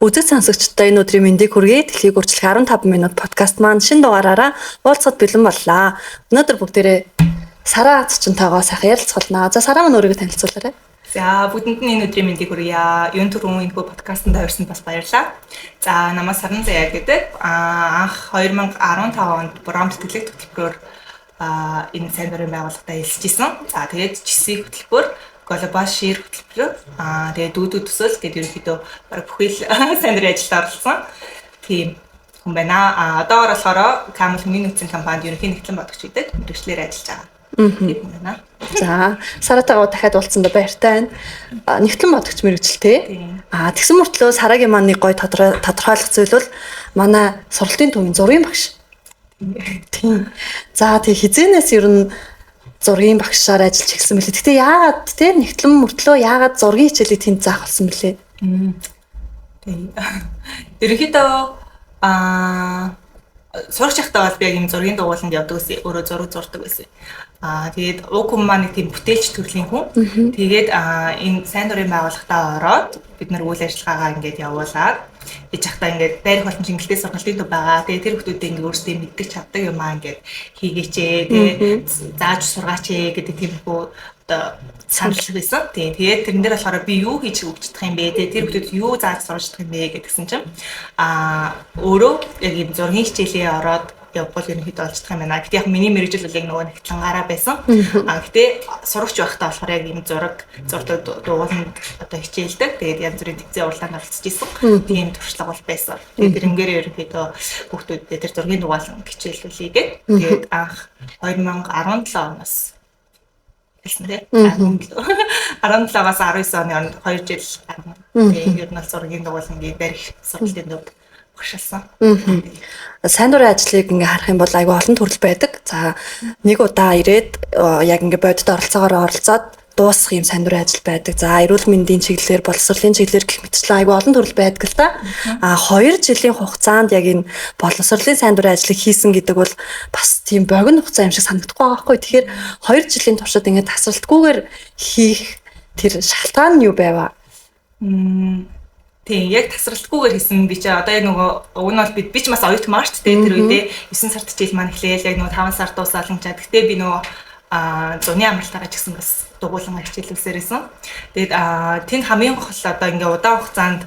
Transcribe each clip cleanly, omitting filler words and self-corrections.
Үзэг сонсогчдоо энэ өдрийн мэндийг хүргэе. Дэлхийг үрчлэх 15 минут подкаст маань шинэ дугаараараа уулзахад бэлэн боллоо. Өнөөдөр бүгдээрээ Сара цочонтойгоо сайхан ярилцгалнаа. За Сара маань өөрийгөө танилцуулаарай. За бүдэнд нь энэ өдрийн мэндийг хүргье. Юун түрүүн энэ подкастт тавьсан бас баярлалаа. За намайг Саран Заяа гэдэг. Анх 2015 онд Бором тэтгэлэг хөтөлбөрөөр энэ сайн дурын байгууллагатай хэлсэжсэн. За тэгээд GC хөтөлбөр Global Share хөтөлбөр. Тэгээд дүүдүүд төсөөл гэдэг ерөнхийдөө баг бүхэл сайн дурын ажилд оролцсон. Тийм хүн байна. Одоогоор болохоор Camel хүний нөхцөл компанид ерөнхий нэгтлэн бодогч гэдэг мэргэжлэр ажиллаж байгаа. Тийм байна. За Саратайгаа дахиад уулзсандаа баяртай байна. Нэгтлэн бодогч мэргэжилтэй. Тэгсэн мөртлөө Сарагийн маань нэг гоё тодорхойлох зүйл бол манай сургалтын төвийн зургийн багш. Тийм. За тэг хизээнээс ер нь зургийн багшаар ажиллаж эхэлсэн мөлий. Гэтэ яагаад те нэгтлэн мөртлөө яагаад зургийн хичээлийг тэнд заах болсон бэлээ? Тийм. Ерөнхийдөө сурагч байхдаа бол би яг юм зургийн дугууланд явдаг гэсэн. Өөрөө зураг зурдаг байсан. Тэгээд уг хүн маань нэг тийм бүтээлч төрлийн хүн. Тэгээд энэ сайн дурын байгууллагатаа ороод бид нар үйл ажиллагаагаа ингээд явуулаад ээж ахтай ингээд дайрах болон чингэлтэй сургалтын төв байгаа. Тэгээд тэр хүмүүстэй ингээд өөрсдөө мэддэг чаддаг юм ингээд хийгээчээ. Тэгээд зааж сургаач гэдэг тийм хөө одоо санал байсан. Тэгээд тэрэн дээр болохоор би юу хийж өгч чадах юм бэ? Тэгээд тэр хүмүүсд юу зааж сурч чадах юм бэ гэдгсэн чинь өөрөө яг юм зургийн хичээлээ ороод явбал ерөнхийдөө олж чадах юм байна. Гэтэ яг миний мэргэжил бол яг нөгөө нэгтлангаараа байсан. Гэтэ сурагч байхдаа болохоор яг юм зурдаг дуугууланд одоо хичээлдэг. Тэгээд янз бүрийн төвцийн уралдаанд оролцож исэн. Тийм туршлага бол байсан. Тэгээд тэрнгээр ерөнхийдөө хүүхдүүдэд тэр зургийн дугаалan хичээлүүлээгээд тэгээд анх 2017 оноос хэлсэн дээ. 17-аас 19 оны хооронд 2 жил гарна. Тэгээд ер нь бол зургийн дугаалангийн барих сургалтын төв багшилсан. Сайн дурын ажлыг ингээ харах юм бол айгүй олон төрөл байдаг. За нэг удаа ирээд яг ингээ бодит оролцоогоор оролцоод дуусах юм сайн дурын ажил байдаг. За эрүүл мэндийн чиглэлээр, боловсролын чиглэлээр гэх мэтчлэн айгүй олон төрөл байдаг л та. 2 жилийн хугацаанд яг энэ боловсролын сайн дурын ажлыг хийсэн гэдэг бол бас тийм богино хугацаа юм шиг санагдахгүй байгаа байхгүй. Тэгэхээр 2 жилийн туршид ингээ тасралтгүйгээр хийх тэр шалтгаан нь юу байваа? Тийм яг тасралтгүйгээр хийсэн би чи одоо яг нөгөө уг нь бол би ч бас оюут марч тэр үедээ 9 сард хичээл маань эхлээл яг нөгөө 5 сар дуусаал ингээд. Гэтэ би нөгөө зуны амралтаараа ч гэсэн бас дугуулan хичээлүүлсээрсэн. Тэгээд тэнд хамгийн гол одоо ингээд удаан хугацаанд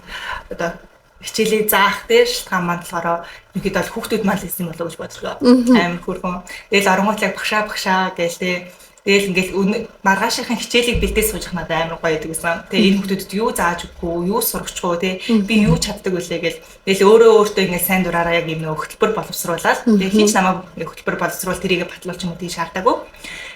одоо хичээлийг заах дээр шалтгаан маань болохоор ихэд бол хүүхдүүд маань хийсэн болов уу гэж бодлоо. Амар хөрхөн. Тэгэл оронгууд яг багшаа гээл тэгэл ингээл маргаашийн хичээлийг бэлдээ сууж их надад амар гоё байдаг гэсэн. Тэгээ энэ хүмүүсд юу зааж өгөхгүй, юу сургачихгүй те би юу чаддаг вүлээ гэл. Тэгэл өөртөө ингээл сайн дураараа яг юм нөх хөтөлбөр боловсруулаад тэгээ хинч намайг хөтөлбөр боловсруул тэрийгэ батлуулч юм уу тий шаардаагүй.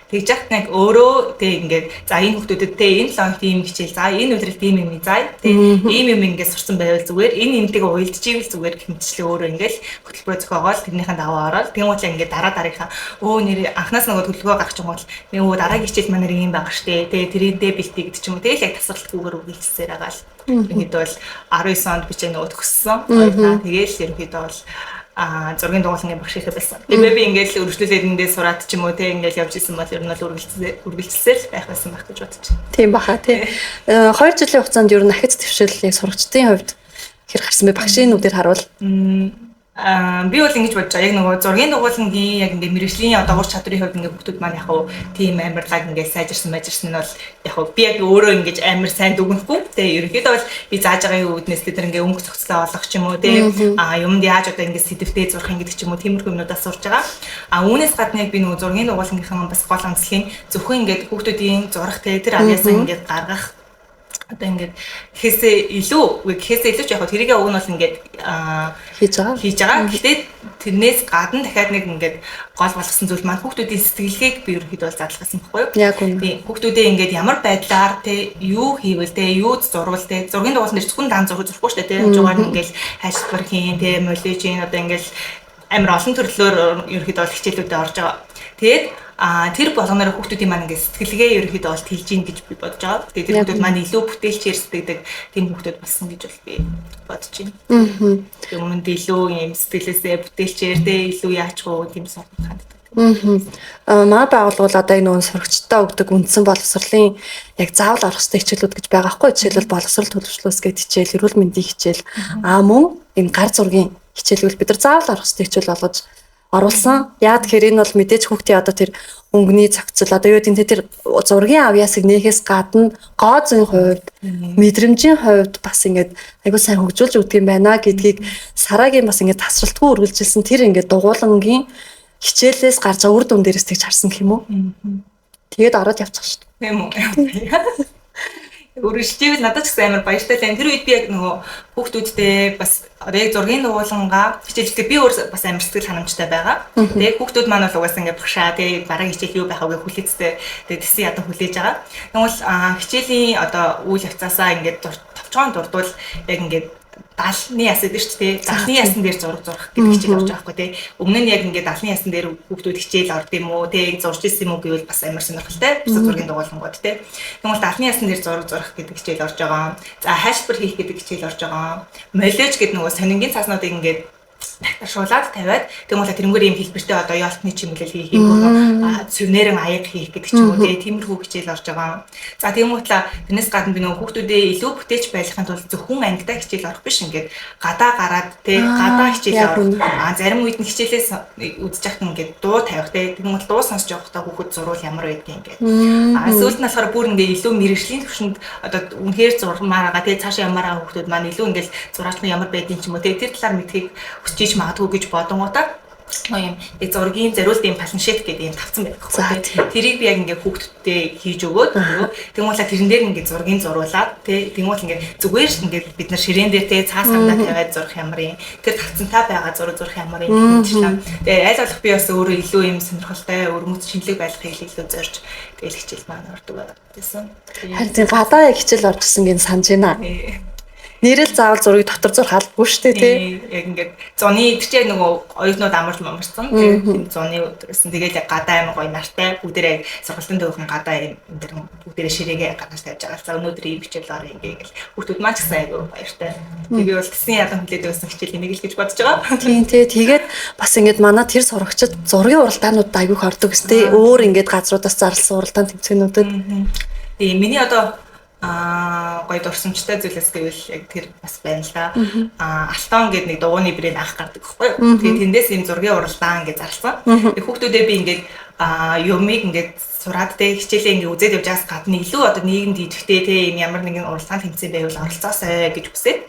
Тэгж яхад нэг өөрөө тэг ингээд за энэ хүмүүсдэд те энэ лонг тийм хичээл за энэ өдрөл тийм юм заа те ийм юм ингээд сурсан байвал зүгээр энэ энтэйгээ уялдчихвэл зүгээр гэх мэтчлээ өөрөө ингээд хөтөлбөрөө зохиогоол тэрнийхэн даваа ороод тэгмүүл ингээд дараагийнхаа нэр анхнаас нөгөө төлөвлөгөө гаргаж байгаа бол нөгөө дараагийн хичээл маань ийм байгаа штэ те тэрийдээ бэлтээ гэдэг ч юм уу тэгэл яг тасралтгүйгээр үргэлжлүүлсээр байгаа л ерөнхийдөө бол 19 онд би ч нөгөө төгссөн тэгээл ерөнхийдөө бол зургийн дугуулангийн багш ихэ байсан. Тэгээ би ингээл өргөжлүүлээрэндээ сураад ч юм уу те ингээл явж исэн бол ер нь бол үргэлжлэлсээр л байх байсан байх гэж бодож байна. Тийм баха тий. 2 жилийн хугацаанд ер нь ахиц твширлийг сурагчдын хувьд хэр гарсан бэ? Багшийн нүдээр харуул. Би бол ингэж бодож байгаа. Яг нөгөө зургийн дугуулангийн яг ингээ мэргэжлийн одоо ур чадрын хувьд ингээ хүмүүс маань яг хуу тийм амарлаг ингээ сайжирсан нь бол яг хуу би яг өөрөө ингэж амар сайн дүгнэхгүй. Тэгээ ерөнхийдөө бол би зааж байгаа үүднээс тэр ингээ өнгө цогцлоо олох ч юм уу те юмд яаж одоо ингээ сэдвтэй зурх ингээ ч юм уу тиймэрхүү юмудаас сурж байгаа. Үүнээс гадна яг би нөгөө зургийн дугуулангийнхаа бас гол онцлогийн зөвхөн ингээ хүмүүсийн зурх те тэр авьяасаа ингээ гаргах одоо ингээд гэхээсээ илүү ч яг тэрийгээ уг нь бол ингээд хийж байгаа. Гэхдээ тэрнээс гадна дахиад нэг ингээд гол болгосон зүйл маань хүүхдүүдийн сэтгэлгээг би ерөнхийдөө бол задлахсан байхгүй юу? Яг үнэ. Тийм хүүхдүүдээ ингээд ямар байдлаар те юу хийвэл те юу зурвал те зургийн дугуулсан дээр зөвхөн дан зурхгүй шүү дээ те жугаар нь ингээд хайлтбар хийн те молижийн одоо ингээд амар олон төрлөөр ерөнхийдөө бол хичээлүүдэд орж байгаа. Тэгээд тэр болгоноор хүүхдүүдийн маань ингээд сэтгэлгээ ерөнхийдөө бол тэлж ийн гэж би бодож байгаа. Тэгээд тэр хүүхдүүд маань илүү бүтээлчээр сэтгэдэг тийм хүүхдүүд болсон гэж бол би бодож байна. Өмнөд илүү юм сэтгэлээсээ бүтээлчээр тэ илүү яачгүй тийм сорт ханддаг. Манай байгууллага бол одоо энэ нүүн сурагчдаа өгдөг үндсэн боловсролын яг заавал орох ёстой хичээлүүд гэж байгаа хгүй. Жишээлбэл боловсрол төлөвшлөөс гэдэг хичээл, эрүүл мэндийн хичээл, мөн энэ гар зургийн хичээлүүд бид нар заавал орох ёстой хичээл болгож оруулсан. Яа тэгэхээр энэ бол мэдээж хүүхдийн одоо тэр өнгөний зохицол одоо юу гэдэг нь тэр зургийн авьяасыг нээхээс гадна гоо зүйн хувьд мэдрэмжийн хувьд бас ингээд айгуу сайн хөгжүүлж өгдөг юм байна гэдгийг Сарагийн бас ингээд тасралтгүй үргэлжилсэн тэр ингээд дугуулангийн хичээлээс гарч байгаа үр дүн дээрээс тэгж харсан гэх юм уу. Тэгээд ороод явчих шүү дээ. Тийм үү. Үргэлжлэвэл надад ч гэсэн амар баяртай л. Тэр үед би яг нөгөө хүүхдүүдтэй бас одоо яг зургийн дугуулангаа хичээлдээ би өөр бас амар сэтгэл ханамжтай байгаа. Тэгээд хүүхдүүд маань бол угаасаа ингээд багшаа тэгээд дараагийн хичээл юу байх вэ хүлээцтэй. Тэгээд тэсийн ядан хүлээж байгаа. Тэгвэл хичээлийн одоо үйл явцаасаа ингээд товчхон дурдвал яг ингээд даалны ясад шүү дээ. Даалны ясан дээр зураг зурах гэдэг хичээл орж байгаа хгүй тий. Өмнө нь яг ингээд даалны ясан дээр хүүхдүүд хичээл орд юм уу тий зурж ирсэн юм уу гэвэл бас амар сонирхолтой. Бусад зургийн дугуулангууд тий. Тэгвэл даалны ясан дээр зураг зурах гэдэг хичээл орж байгаа. За хайлбар хийх гэдэг хичээл орж байгаа. Молеж гэдэг нөгөө сонингийн цааснуудыг ингээд тагтаршуулаад тавиад тэгмээ тэрнгээр юм хэлбэртэй одоо яалтны чимэглэл хийх юм уу сүвнэрэн аяг хийх гэдэг ч юм уу тиймэрхүү хичээл орж байгаа. За тэгмээ тэрнээс гадна би нөгөө хүүхдүүдээ илүү бүтээч байхын тулд зөвхөн ангидаа хичээл орох биш ингээд гадаа гараад гадаа хичээл орох. Зарим үед нь хичээлээс үзэж явах ингээд дуу тавих тэгмээ дуу сонсож явахдаа хүүхэд зурвал ямар байдгийг ингээд. Сүүлд нь болохоор бүр ингээд илүү мэрэгжлийн төвшөнд одоо үнэхээр зурмаар байгаа цаашаа ямаараа хүүхдүүд маань илүү ингээд зураач нь ямар байдгийг ч юм уу тэр талаар мэдхийг чиж магадгүй гэж бодонгуудаа юм зургийн зориулт юм планшет гэдэг юм тавцсан байх байхгүй. Тэрийг би яг ингээ хүүхдүүдтэй хийж өгөөд тэгмээ тэрэн дээр ингээ зургийн зуруулаад тэгмээ ингээ зүгээр ингээ бид нар ширээн дээр цаас гандаа тавиад зурх ямар юм тэр тавцантай байгаа зурх ямар юм гэж байна. Тэгээ аль болох би бас өөрөө илүү юм сонирхолтой өрмөц шинэлэг байлгахыг илүү зорж тэгэл хичээл маань ордог байсан. Харин гадаа яг хичээл орчихсон гин санаж байна. Нэрэл заавал зургийг дотор зурх албагүй шүү дээ тий. Яг ингээд зуны тэр чинь нөгөө оюутнууд амарсан. Тэгээд зуны өдрөөсөн. Тэгээд яг гадаа амар гоё нартай бүгдээрээ сургалтын төвхөн гадаа юм дээр бүгдээрээ ширээгээ гадаас тавьж байгаа. За өнөөдөр ийм хичээл орё ингээд хүүхдүүд маань ч гэсэн айгүй баяртай. Тэгээд би бол тэсний ядан хүлээдэг байсан хичээл нэмэг л гэж бодож байгаа. Тийм тэгээд бас ингээд манай тэр сурагчид зургийн уралдаанууд айгүй хордог гэсэн тий. Өөр ингээд газруудаас зарласан уралдаан тэмцээнүүдэд. Тийм миний одоо гоё дурсамжтай зүйлээс гэвэл яг тэр бас байна л да. Алтон гэдэг нэг дугууны брэнд анх гардаг байхгүй юу. Тэгээд тэндээс юм зургийн уралдаан гэж зарласан. Тэгээд хүүхдүүдээ би ингээд юмыг ингээд сураад хичээлээ ингээд үзээд явж байгаас гадна илүү одоо нийгэмд идэвхтэй юм ямар нэгэн уралдаан тэмцээн байвал оролцоосой гэж хүсээд.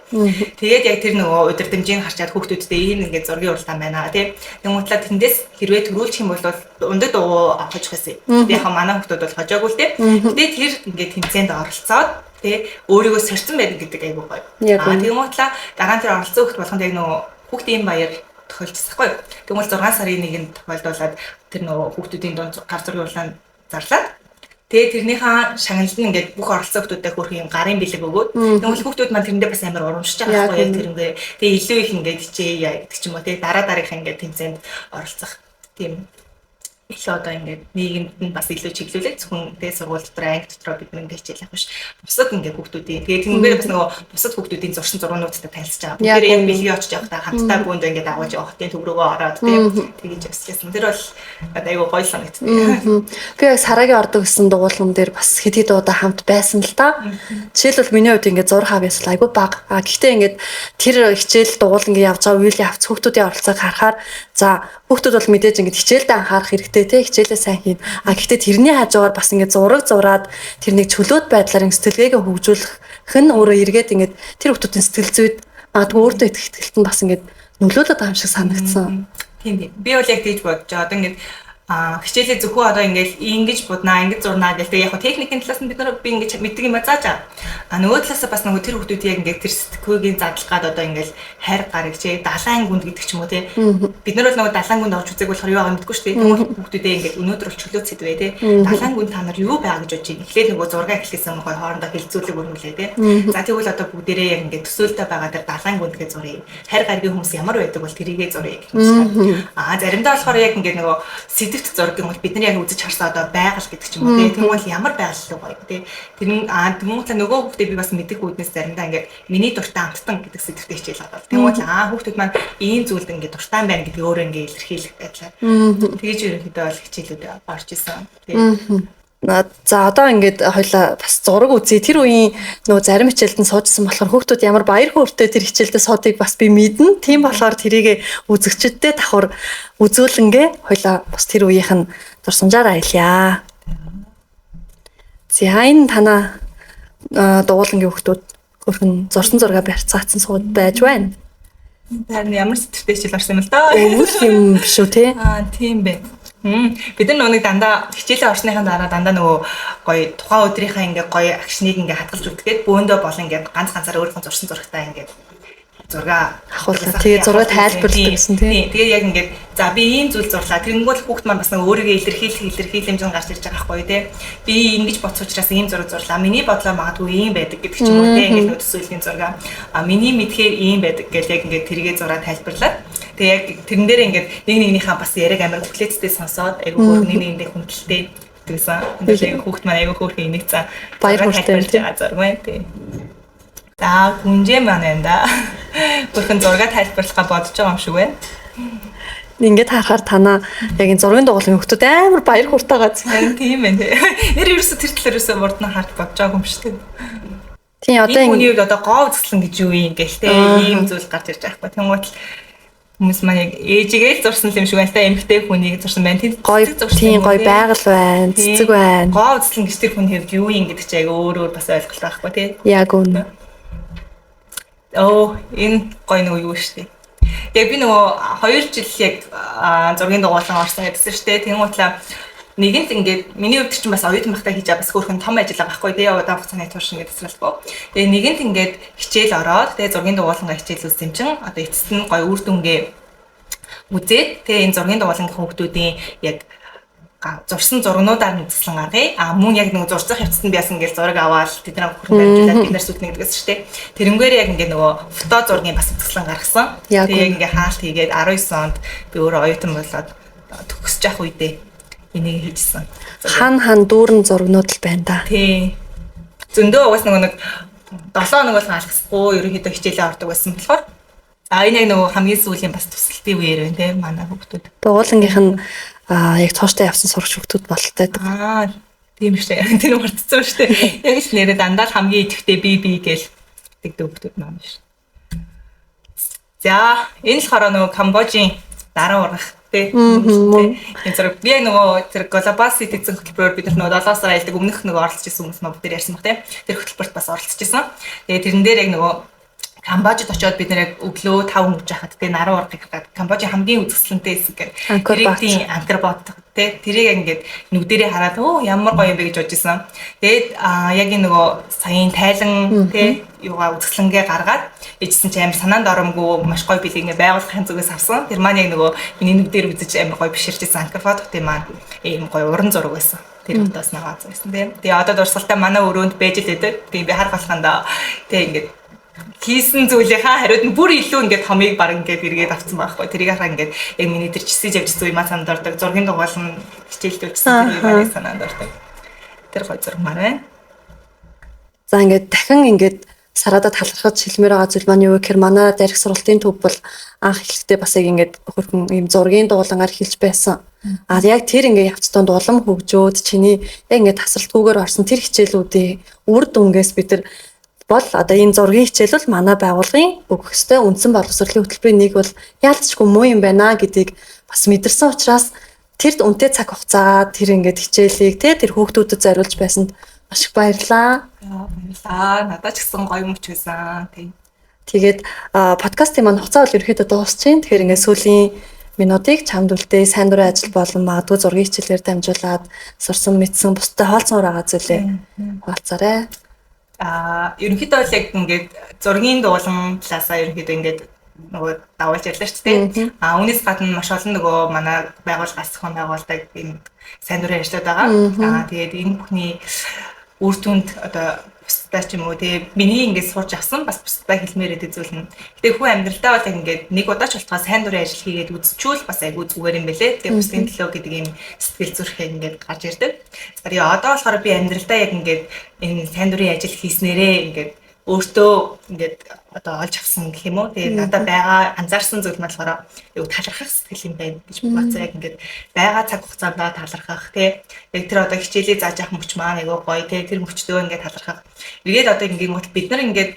Тэгээд яг тэр нөгөө удирдамжийг харчаад хүүхдүүдтэй ийм ингээд зургийн уралдаан байна тий. Тэнгуутлаа тэндээс хэрвээ төрүүлчих юм бол ундаг дуу авах гэсэн. Тэгээд яг манай хүүхдүүд бол хожоогүй л тий. Тэгээд тэр ингээд тэмцээнд оролцоод тий өөрийгөө сорьсон байдаг гэдэг айгүй гоё. Тэнгуутлаа дараа нь тэр оролцсон хүүхд болгонд яг нөгөө хүүхдийн баяр тохиолдсахгүй. Тэгмэл 6 сарын нэгэнд тохиолдуулаад тэр нөгөө хүүхдүүдийн дунд гар зургийн уралдаан зарлаад тэгээ тэрнийхээ шагналд нь ингээд бүх оролцсон хүүхдүүдэд хөрх юм гарын бэлэг өгөөд тэгвэл хүүхдүүд маань тэрэндээ бас амар урамшиж байгаа байхгүй яг тэрнгээ тэгээ илүү их ингээд хичээе гэдэг ч юм уу тэгээ дараагийнхаа ингээд тэмцээнд оролцох тийм илүү одоо ингээд нийгэмд нь бас илүү чиглүүлээд зөвхөн тэгээ сургууль дотор анги дотор бид нэг хичээл явах биш. Бусад ингээд хүүхдүүдийн тэгээ тэнгэрээ бас нөгөө бусад хүүхдүүдийн зуршин зургуунуудтай танилцж байгаа. Бүгдээ яг бэлгийн очиж явахдаа хамтдаа бүнд ингээд агуулж явах тийм төврөгөө ороод тэгэж явсан. Тэр бол айгүй гоё санагдсан. Би яг Сарагийн ордог гэсэн дугуулган дээр бас хэд хэд удаа хамт байсан л та. Жишээлбэл миний хувьд ингээд зурх авьяас айгүй бага. Гэхдээ ингээд тэр хичээл дугуулган явж байгаа үеийн авц хүүхдүүдийн оролцоог харахаар за хүүхдүүд бол мэдээж ингээд хичээлдээ анхаарах хэрэгтэй тий хичээлээ сайн хийн. Гэхдээ тэрний хажуугаар бас ингээд зураг зураад тэр нэг чөлөөт байдлаар сэтгэлгээгээ хөгжүүлэх нь өөрөө эргээд ингээд тэр хүүхдүүдийн сэтгэл зүйд магадгүй өөртөө их ихтгэлт нь бас ингээд нөлөөлөд байгаа юм шиг санагдсан. Тийм. Би бол яг тийж бодож байгаа. Одоо ингээд хичээлээ зөвхөн одоо ингээд ингэж буднаа, ингэж зурнаа гэдэг. Яг техникийн талаас нь бид нар би ингэж мэддэг юм зааж байгаа. Нөгөө талаас бас нөгөө тэр хүүхдүүд яг ингээд тэр сэтгүүгийн задлах гад одоо ингээд хайр гараг чи далайн гүнд гэдэг ч юм уу тий. Бид нар бол нөгөө далайн гүнд орж үзег болохоор юу байгаа мэдгүй шүү дээ. Тэгмээ хүүхдүүдээ ингээд өнөөдөр бол чөлөөт сэдвээ тий. Далайн гүнд та нар юу байгаа гэж бодож байна. Эхлээд нөгөө зураг эхлэхээс өмнө гоё хоорондоо хилцүүлэг өрнүүлээ тий. За тэгвэл одоо бүгдээрээ яг ингээд төсөөлтөй байгаа тэр далайн гүндгээ зуръя. Хайр гарагийн хүмүүс ямар байдаг бол тэрийгээ зуръя гэх юм шиг. Заримдаа болохоор яг ингээд нөгөө нэлээвч зургийн бол бидний яг үзэж харсан одоо байгаль гэдэг ч юм уу тийм бол ямар байгаль руу гоё тийм тэр тэгмээ нөгөө хүүхдээ би бас мэдэх үүднээс заримдаа ингээд миний дуртай амттан гэдэг сэдвтэй хичээл аваад тийм бол хүүхдүүд маань ийм зүйлд ингээд дуртай байна гэдгийг өөрөө ингээд илэрхийлэх байдлаар тэгэж ерөнхийдөө бол хичээлүүд орж исэн тийм. За одоо ингээд хоёлаа бас зураг үзье. Тэр үеийн нөгөө зарим хичээлд нь суужсан болохоор хүүхдүүд ямар баяр хөөртэй тэр хичээлдээ суудыг бас би мэднэ. Тийм болохоор тэрийг үзэгчдэдээ давхар үзүүлэнгээ хоёлаа бас тэр үеийнх нь дурсамжаар аялья. За энэ танаа дуулангийн хүүхдүүд хөрхөн зурсан зураг барьцаацсан сууд байж байна. Тэр ямар сэтгэвтэй хичээл орсон юм л да. Өвөл юм биш үү те? Тийм бэ. Бид нар нөгөө дандаа хичээлээ орсныхаа дараа дандаа нөгөө гоё тухайн өдрийнхаа ингээ гоё акшныг ингээ хадгалж үлдгээд бөөндөө бол ингээ ганц ганцаар өөрийнхөө зурсан зурагтаа ингээ зураг авахулаа. Тэгээ зураг тайлбарладаг гэсэн тийм. Тэгээ яг ингээ за би ийм зүйл зурлаа. Тэнгүүл хүүхд маань бас нэг өөрийгөө илэрхийлэх хэмжээнд гарч ирж байгаа байхгүй тий. Би ингэж бодсон учраас ийм зураг зурлаа. Миний бодлоо магадгүй ийм байдаг гэдэг ч юм уу тий. Ингээ төсөөллийн зураг. Миний мэдхээр ийм байдаг гэж яг ингээ тэргээ зураг тайлбарлаад тэгээ яг тэрэн дээр ингээд нэг нэгнийхээ бас яриг амар хүлээцтэй сонсоод айгүй хөөрхөн нэг нэгэндээ хүндэлтэй гэсэн. Тэгээд хүүхд маань айгүй хөөрхөн инээцэн баяр хүртэл зураг байна тий. За гүнжээ маань энэ да. Хөөрхөн зураг тайлбарлахаа бодож байгаа юм шиг байна. Ингээд харахаар танаа яг энэ зургийн дугуулгын хүүхдүүд амар баяр хүртэй гац. Тийм ээ тий. Нэр ерөөсө тэр талаараа мурдна харж бодож байгаа юм шиг тий. Тийм одоо энэ үед одоо гоо үзэсгэлэн гэж юу юм гээл тий. Ийм зүйл гарч ирж байгаа байхгүй. Тэнгуут хүмүүс маань яг ээжигээ л зурсан юм шиг байна л та эмэгтэй хүнийг зурсан байна. Гоё тийм гоё байгаль байна, цэцэг байна. Гоо үзэсгэлэн гэж тэр хүн хэвд юу юм гэдэг чи яг өөр бас ойлголт байхгүй тий. Яг үнэ. Энэ гоё нэг юу штэ. Яг би нөгөө 2 жил яг зургийн дугуулсан орсон гэдсэн штэ. Тэнгуутлаа нэгэнт ингээд миний хувьд чинь бас оюутан байхдаа хийж бас хөөрхөн том ажил байгаа байхгүй тий. Удаан хугацааны туршин гэдсэн л боо. Тэгээ нэгэнт ингээд хичээл ороод тэгээ зургийн дугуулангаа хичээл үзсэн чинь одоо эцэст нь гоё үр дүнгээ үзээд тэгээ энэ зургийн дугуулангийн хүмүүсийн яг зурсан зургнуудаар нь үзэсгэлэн гаргая. Мөн яг нэг зурцах явцад нь би бас ингээд зураг аваад тэдний хүрэн барьжуулаад бид нар сүтнэ гэдэгс шүү дээ. Тэрнгээр яг ингээд нөгөө фото зургийн бас үзэсгэлэн гаргасан. Тэгээ ингээд хаалт хийгээд 19 онд би өөрөө оюутан болоод төгсөж явах үедээ энийг хийжсэн. Хан дүүрэн зургнууд л байна да. Тий. Зөндөө угаас нэг 7 хоног бол алгасгүй ерөнхийдөө хичээлээ ордог байсан болохоор энэ яг нөгөө хамгийн сүүлийн бас төсөлтийн үеэр байна те манай хүүхдүүд. Дуулангийнх нь яг цооштой явсан сурагч хүүхдүүд бололтой. Тийм шүү дээ. Тэр мартцсан шүү дээ. Яг л нэрээ дандаа хамгийн идэвхтэй би гэж тэгдэг хүүхдүүд маань шүү. За энэ л хороо нөгөө Камбожийн дараа ургах те. Энэ зэрэг би нөгөө тэр Global Citizen хөтөлбөрөөр бид нар нөгөө 7 сар айлдаг өмнөх нөгөө оролцож исэн хүмүүс маань бүгд ярьсан баг те. Тэр хөтөлбөрт бас оролцож исэн. Тэгээ тэрэн дээр яг нөгөө Камбожид очиод бид нэр өглөө 5 мөж хахад тэгээ наран ургыг хараад Камбожийн хамгийн үзэсгэлэнтэй хэсэг гэдэг Ангкор-Ват те тэрийг ингээд нүдэрээ хараад ямар гоё юм бэ гэж бодож исэн. Тэгээд яг энэ нөгөө саяын тайлан те юугаа үзэсгэлэнгээ гаргаад ээжсэн чи амар санаанд оромгүй маш гоё билийг ингээд байгуулахын зүгээс авсан. Тэр маань яг нөгөө миний нүдээр үзэж амар гоё биширчсэн Ангкор-Ват хотын маань ийм гоё уран зураг байсан. Тэр удаас нагаа зурсан тийм. Тэгээ одоо дурсгалтай манай өрөөнд байж л байдаг. Тэгээ би харах болоханда тэгээ ингээд хийсэн зүйлийнхаа хариуд нь бүр илүү ингээд томыг баг ингээд эргээд авсан байхгүй. Тэрийг хараа ингээд яг миний тэр чисэж явж зүйл маань санаад ордог. Зургийн дугаал нь хичээлдүүлсэн тэр юм санаад ордог. Тэр гоё зураг маань байна. За ингээд дахин ингээд сараадаа талархаж хэлмээр байгаа зүйл маань юу гэхээр манай дарих сургалтын төв бол анх эхлэхдээ бас яг ингээд хөрхөн ийм зургийн дуулангаар хэлж байсан. Яг тэр ингээд явцдаа улам хөгжөөд чиний яг ингээд тасралтгүйгээр орсон тэр хичээлүүдийн үр дүнгээс бид нар бол одоо энэ зургийн хичээл бол манай байгууллагын өгөх ёстой үндсэн боловсролын хөтөлбөрийн нэг бол яалтчгүй муу юм байна гэдгийг бас мэдэрсэн учраас тэр үнэтэй цаг хугацаа тэр ингээд хичээлийг тэр хүүхдүүдэд зориулж байсанд маш их баярлаа. Баярлаа. Надад ч гэсэн гоё мөч байсан. Тэгээд подкастын маань хугацаа бол ерөөхдөө дуусч байна. Тэгэхээр ингээд сүүлийн минутыг чамд үлдээ сайн дурын ажил болон магадгүй зургийн хичээлээр дамжуулаад сурсан мэдсэн бусдад хаалцсан байгаа зүйлээ хаалцаарай. Ерөнхийдөө л яг ингээд зургийн дуулан талаасаа ерөнхийдөө ингээд нөгөө давуулж ярьлаа шүү дээ. Үүнээс гадна маш олон нөгөө манай байгууллага асхан байгуулдаг энэ сайн дурын ажлууд байгаа. Тэгээд энэ бүхний үр дүнд одоо бусдаа ч юм уу тий миний ингээд сурч авсан бас бусдаа хэлмээр идэг зүйл нь. Гэтэ хүн амьдралдаа бол ингээд нэг удаач болтгоо сайн дурын ажил хийгээд үзчихвэл бас айгүй зүгээр юм бэлээ. Тэгээ бусдын төлөө гэдэг ийм сэтгэл зүрхээ ингээд гарч ирдэг. За тэгээ одоо болохоор би амьдралдаа яг ингээд энэ сайн дурын ажил хийснээрээ ингээд өөртөө ингээд одоо олж авсан гэх юм уу. Тэгээ надад байгаа анзаарсан зүйл нь болохоор яг талархах сэтгэл юм байна гэж бодсон. Яг ингээд байгаа цаг хугацаанд талархах тий. Яг тэр одоо хичээлээ зааж авах мөч маань айгүй гоё тий. Тэр мөчтөө ингээд талархах. Эргээд одоо ингээд бид нар ингээд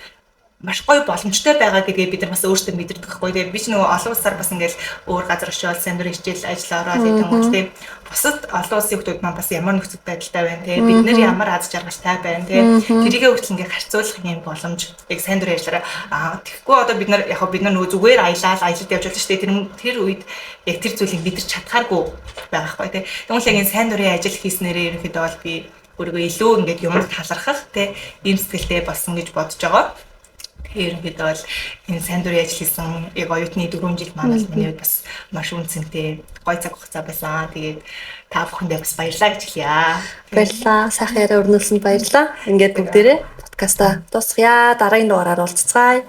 маш гоё боломжтой байгаа гэдгээ бид нар бас өөрсдөө мэдэрдэг байхгүй тийм би ч нөгөө олон улсаар бас ингээл өөр газар очиод сайн дурын хичээл ажил ороод идэм бол тийм бусад олон улсын хүмүүс маань бас ямар нөхцөл байдалтай байна тийм бид нар ямар аз жаргалтай байна тийм тэрийгээ хүртэл ингээ харьцуулах юм боломж яг сайн дурын ажиллаараа тэгэхгүй одоо бид нар яг бид нар нөгөө зүгээр аялал аялалд явж болно шүү дээ тэр үед яг тэр зүйлийг бид нар чадхааргүй байгаа байхгүй тийм тэгвэл яг энэ сайн дурын ажил хийснээрээ ерөнхийдөө бол би өөрийгөө илүү ингээд юмд талархах тийм ийм сэтгэлтэй болсон гэж бодож байгаа. Ерөнхийдөө бол энэ сайн дурын ажил хийсэн яг оюутны 4 жил маань миний хувьд бас маш үнцэнтэй гоё цаг хугацаа байсан. Тэгээд та бүхэндээ бас баярлалаа гэж хэлье. Баярлалаа. Сайхан яриа өрнүүлсэнд баярлалаа. Ингээд бүгдээрээ подкаста дуусгая. Дараагийн дугаараар уулзцгаая.